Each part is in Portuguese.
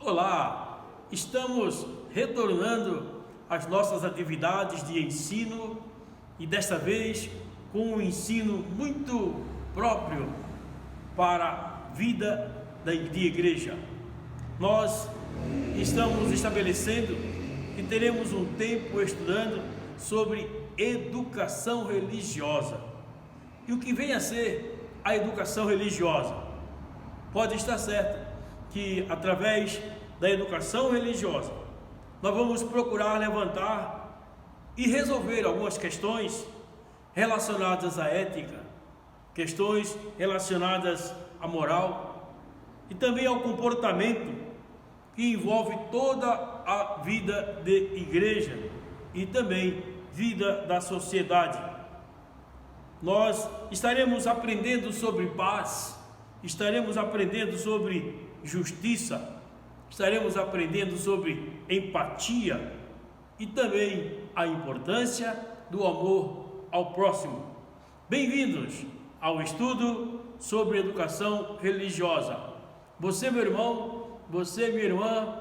Olá, estamos retornando às nossas atividades de ensino e desta vez com um ensino muito próprio para a vida de igreja. Nós estamos estabelecendo que teremos um tempo estudando sobre educação religiosa. E o que vem a ser a educação religiosa? Pode estar certo que através da educação religiosa nós vamos procurar levantar e resolver algumas questões relacionadas à ética, questões relacionadas à moral e também ao comportamento que envolve toda a vida de igreja e também vida da sociedade. Nós estaremos aprendendo sobre paz, estaremos aprendendo sobre justiça, estaremos aprendendo sobre empatia e também a importância do amor ao próximo. Bem-vindos ao estudo sobre educação religiosa. Você, meu irmão, você, minha irmã,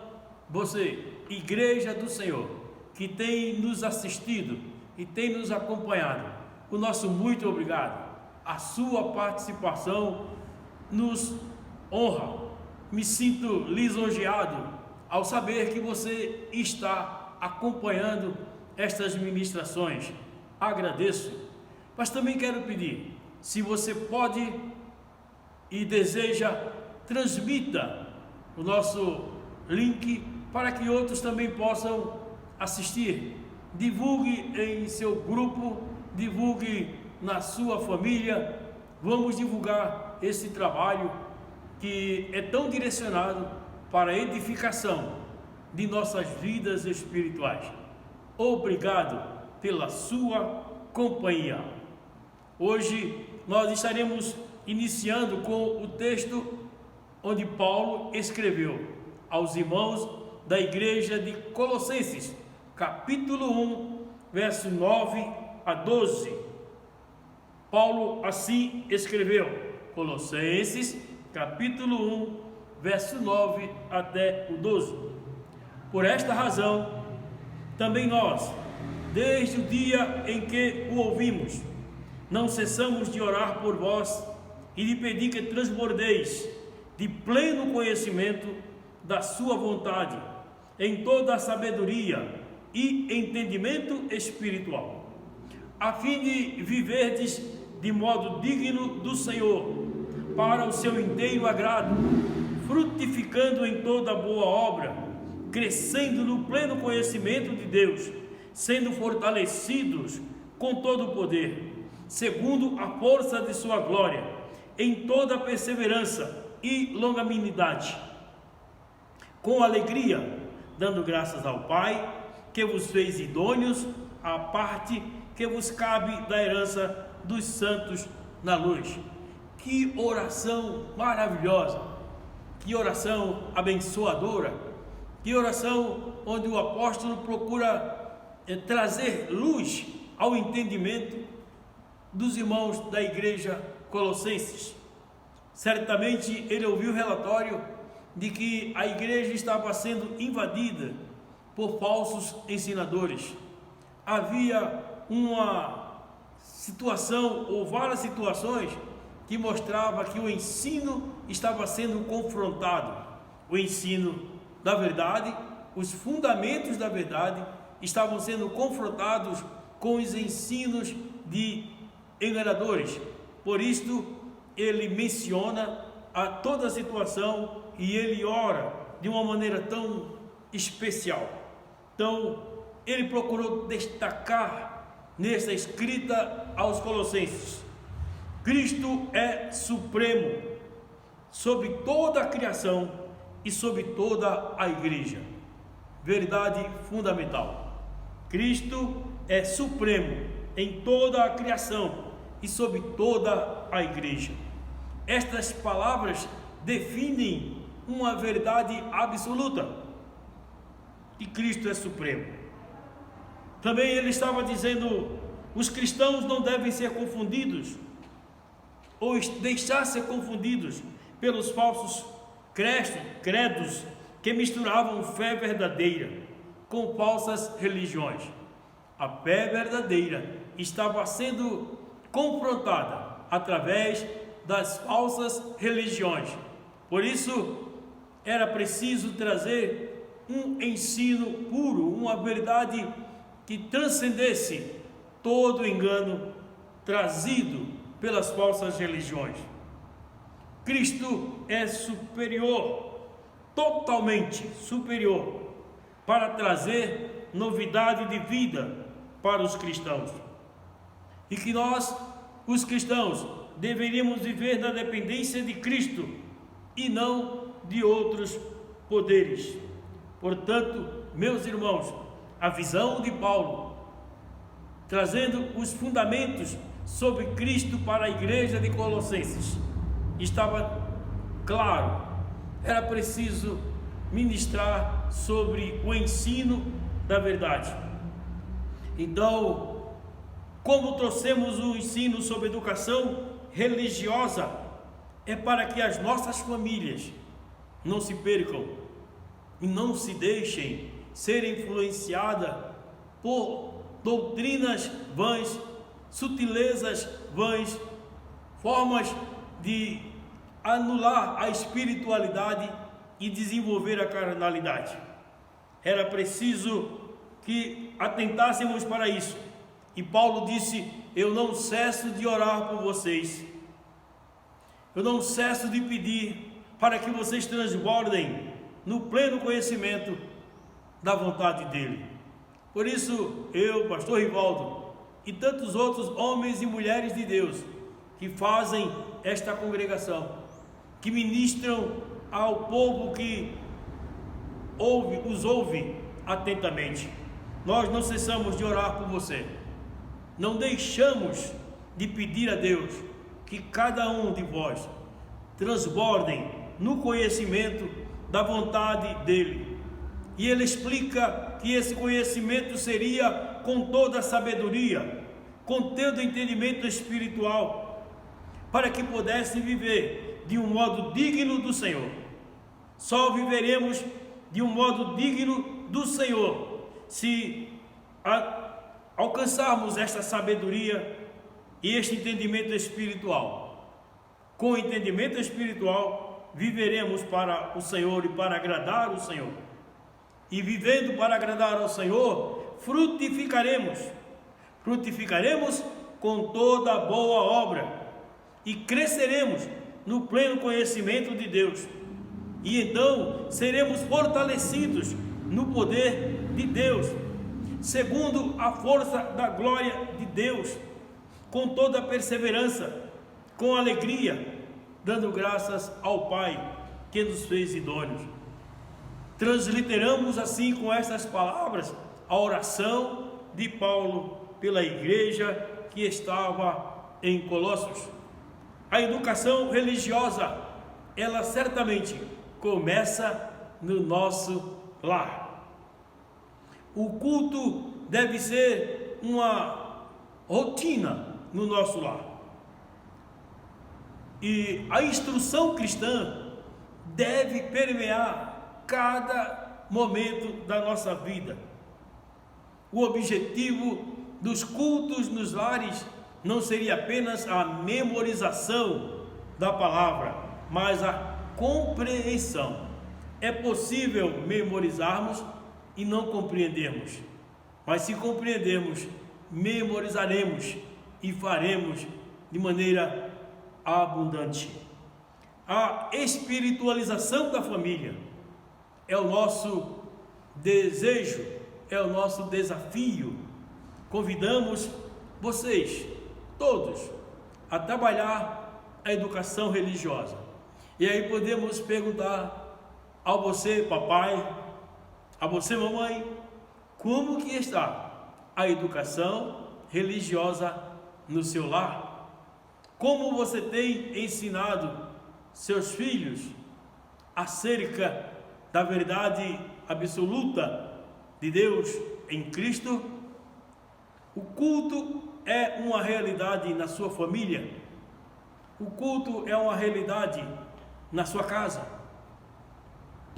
você, Igreja do Senhor, que tem nos assistido e tem nos acompanhado, o nosso muito obrigado. A sua participação nos honra. Me sinto lisonjeado ao saber que você está acompanhando estas ministrações. Agradeço, mas também quero pedir, se você pode e deseja, transmita o nosso link para que outros também possam assistir. Divulgue em seu grupo, divulgue na sua família. Vamos divulgar esse trabalho que é tão direcionado para a edificação de nossas vidas espirituais. Obrigado pela sua companhia. Hoje nós estaremos iniciando com o texto onde Paulo escreveu aos irmãos da igreja de Colossenses, capítulo 1, verso 9 a 12. Paulo assim escreveu, Colossenses, capítulo 1, verso 9 até o 12. Por esta razão, também nós, desde o dia em que o ouvimos, não cessamos de orar por vós e de pedir que transbordeis de pleno conhecimento da sua vontade, em toda a sabedoria e entendimento espiritual, a fim de viverdes de modo digno do Senhor, para o seu inteiro agrado, frutificando em toda boa obra, crescendo no pleno conhecimento de Deus, sendo fortalecidos com todo o poder, segundo a força de sua glória, em toda perseverança e longanimidade, com alegria, dando graças ao Pai, que vos fez idôneos à parte que vos cabe da herança dos santos na luz. Que oração maravilhosa, que oração abençoadora, que oração onde o apóstolo procura trazer luz ao entendimento dos irmãos da igreja Colossenses. Certamente ele ouviu o relatório de que a igreja estava sendo invadida por falsos ensinadores. Havia uma situação ou várias situações que mostrava que o ensino estava sendo confrontado. O ensino da verdade, os fundamentos da verdade estavam sendo confrontados com os ensinos de enganadores. Por isto, ele menciona a toda a situação e ele ora de uma maneira tão especial. Então, ele procurou destacar nessa escrita aos Colossenses: Cristo é supremo sobre toda a criação e sobre toda a igreja. Verdade fundamental. Cristo é supremo em toda a criação e sobre toda a igreja. Estas palavras definem uma verdade absoluta, que Cristo é supremo. Também ele estava dizendo: os cristãos não devem ser confundidos ou deixar ser confundidos pelos falsos credos que misturavam fé verdadeira com falsas religiões. A fé verdadeira estava sendo confrontada através das falsas religiões. Por isso, era preciso trazer um ensino puro, uma verdade que transcendesse todo o engano trazido pelas falsas religiões. Cristo é superior, totalmente superior, para trazer novidade de vida para os cristãos. E que nós, os cristãos, deveríamos viver na dependência de Cristo e não de outros poderes. Portanto, meus irmãos, a visão de Paulo, trazendo os fundamentos sobre Cristo para a igreja de Colossenses, estava claro. Era preciso ministrar sobre o ensino da verdade. Então, como trouxemos o ensino sobre educação religiosa, é para que as nossas famílias não se percam e não se deixem ser influenciadas por doutrinas vãs, sutilezas vãs, formas de anular a espiritualidade e desenvolver a carnalidade. Era preciso que atentássemos para isso. E Paulo disse: eu não cesso de orar por vocês, eu não cesso de pedir para que vocês transbordem no pleno conhecimento da vontade dele. Por isso, eu, pastor Rivaldo, e tantos outros homens e mulheres de Deus que fazem esta congregação, que ministram ao povo que os ouve atentamente, nós não cessamos de orar por você. Não deixamos de pedir a Deus que cada um de vós transbordem no conhecimento da vontade dele. E ele explica que esse conhecimento seria com toda a sabedoria, com todo o entendimento espiritual, para que pudesse viver de um modo digno do Senhor. Só viveremos de um modo digno do Senhor se alcançarmos esta sabedoria e este entendimento espiritual. Com o entendimento espiritual, viveremos para o Senhor e para agradar o Senhor. E vivendo para agradar ao Senhor, frutificaremos com toda boa obra e cresceremos no pleno conhecimento de Deus. E então seremos fortalecidos no poder de Deus, segundo a força da glória de Deus, com toda a perseverança, com alegria, dando graças ao Pai que nos fez idôneos. Transliteramos assim com estas palavras a oração de Paulo pela igreja que estava em Colossos. A educação religiosa, ela certamente começa no nosso lar. O culto deve ser uma rotina no nosso lar. E a instrução cristã deve permear cada momento da nossa vida. O objetivo dos cultos nos lares não seria apenas a memorização da palavra, mas a compreensão. É possível memorizarmos e não compreendermos, mas se compreendermos, memorizaremos e faremos de maneira abundante. A espiritualização da família é o nosso desejo, é o nosso desafio. Convidamos vocês, todos, a trabalhar a educação religiosa. E aí podemos perguntar a você, papai, a você, mamãe, como que está a educação religiosa no seu lar? Como você tem ensinado seus filhos acerca da verdade absoluta de Deus em Cristo? O culto é uma realidade na sua família. O culto é uma realidade na sua casa.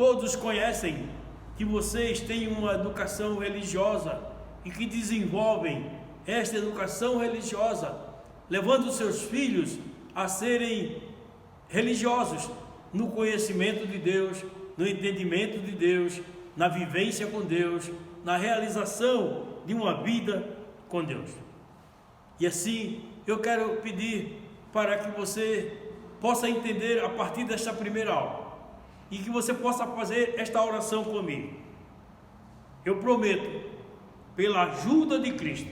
todos conhecem que vocês têm uma educação religiosa e que desenvolvem esta educação religiosa, levando seus filhos a serem religiosos no conhecimento de Deus, no entendimento de Deus, na vivência com Deus, na realização de uma vida com Deus. E assim, eu quero pedir para que você possa entender a partir desta primeira aula e que você possa fazer esta oração comigo. Eu prometo, pela ajuda de Cristo,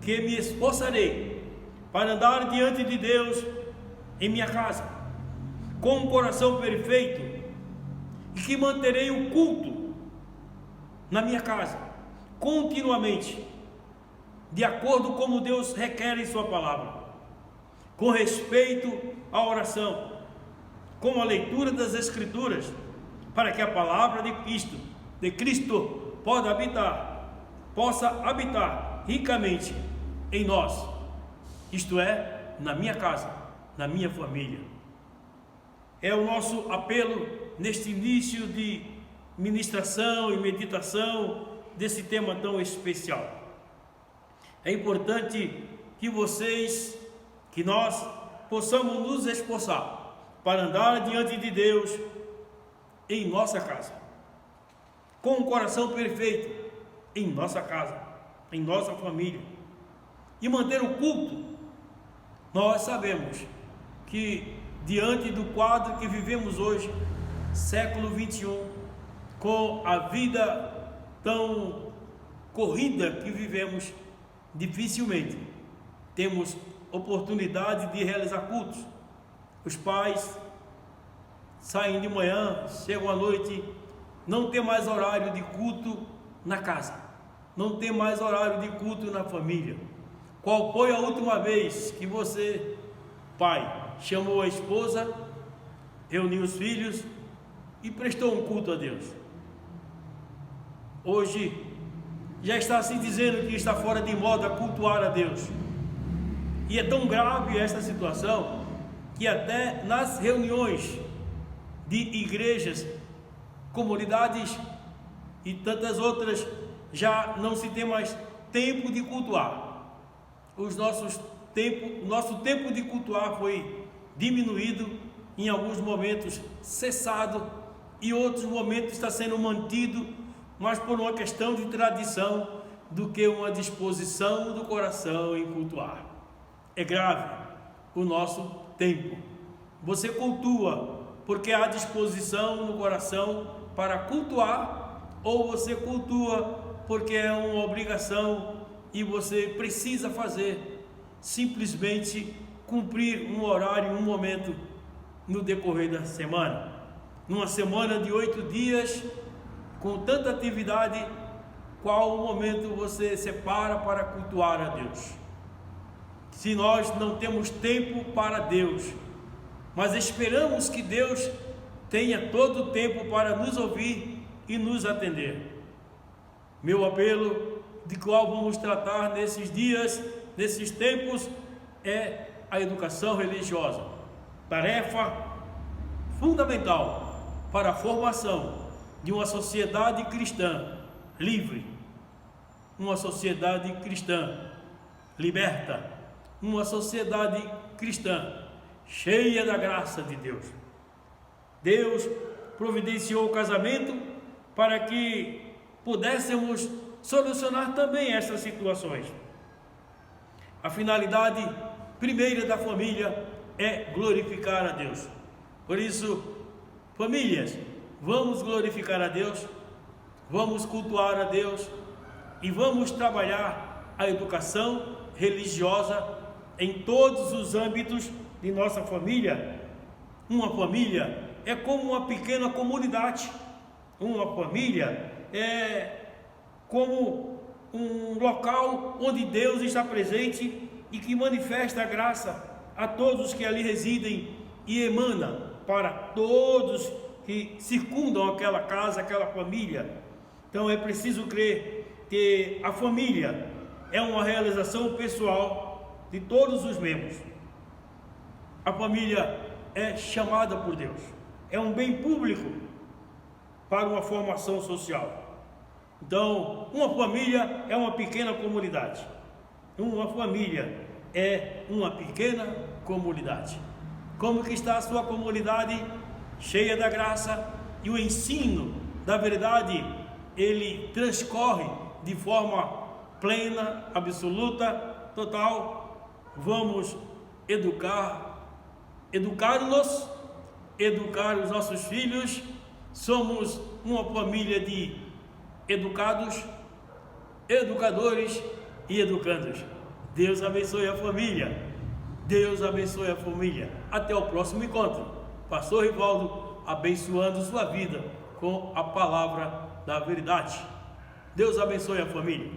que me esforçarei para andar diante de Deus em minha casa, com um coração perfeito, e que manterei o culto na minha casa, continuamente, de acordo com como Deus requer em sua palavra, com respeito à oração, com a leitura das Escrituras, para que a palavra de Cristo possa habitar ricamente em nós, isto é, na minha casa, na minha família. É o nosso apelo neste início de ministração e meditação desse tema tão especial. É importante que nós possamos nos esforçar para andar diante de Deus em nossa casa, com um coração perfeito em nossa casa, em nossa família, e manter o culto. Nós sabemos que diante do quadro que vivemos hoje, século 21, com a vida tão corrida que vivemos, dificilmente temos oportunidade de realizar cultos. Os pais saem de manhã, chegam à noite, não tem mais horário de culto na casa, não tem mais horário de culto na família. Qual foi a última vez que você, pai, chamou a esposa, reuniu os filhos e prestou um culto a Deus? Hoje já está se dizendo que está fora de moda cultuar a Deus, e é tão grave esta situação que até nas reuniões de igrejas, comunidades e tantas outras, já não se tem mais tempo de cultuar. Nosso tempo de cultuar foi diminuído, em alguns momentos cessado, e outros momentos está sendo mantido, mas por uma questão de tradição do que uma disposição do coração em cultuar. É grave o nosso tempo. Você cultua porque há disposição no coração para cultuar, ou você cultua porque é uma obrigação e você precisa fazer, simplesmente cumprir um horário, um momento no decorrer da semana? Numa semana de 8 dias, com tanta atividade, qual o momento você separa para cultuar a Deus? Se nós não temos tempo para Deus, mas esperamos que Deus tenha todo o tempo para nos ouvir e nos atender. Meu apelo, de qual vamos tratar nesses dias, nesses tempos, é a educação religiosa, tarefa fundamental para a formação de uma sociedade cristã livre, uma sociedade cristã liberta, uma sociedade cristã cheia da graça de Deus. Deus providenciou o casamento para que pudéssemos solucionar também essas situações. A finalidade primeira da família é glorificar a Deus. Por isso, famílias, vamos glorificar a Deus, vamos cultuar a Deus e vamos trabalhar a educação religiosa em todos os âmbitos de nossa família. Uma família é como uma pequena comunidade. Uma família é como um local onde Deus está presente e que manifesta a graça a todos que ali residem e emana para todos que circundam aquela casa, aquela família. Então é preciso crer que a família é uma realização pessoal de todos os membros. A família é chamada por Deus, é um bem público, para uma formação social. Então, uma família é uma pequena comunidade. Uma família é uma pequena comunidade. Como que está a sua comunidade? Cheia da graça, e o ensino da verdade, ele transcorre de forma plena, absoluta, total. Vamos educar-nos, educar os nossos filhos. Somos uma família de educados, educadores e educandos. Deus abençoe a família. Deus abençoe a família. Até o próximo encontro. Pastor Rivaldo abençoando sua vida com a palavra da verdade. Deus abençoe a família.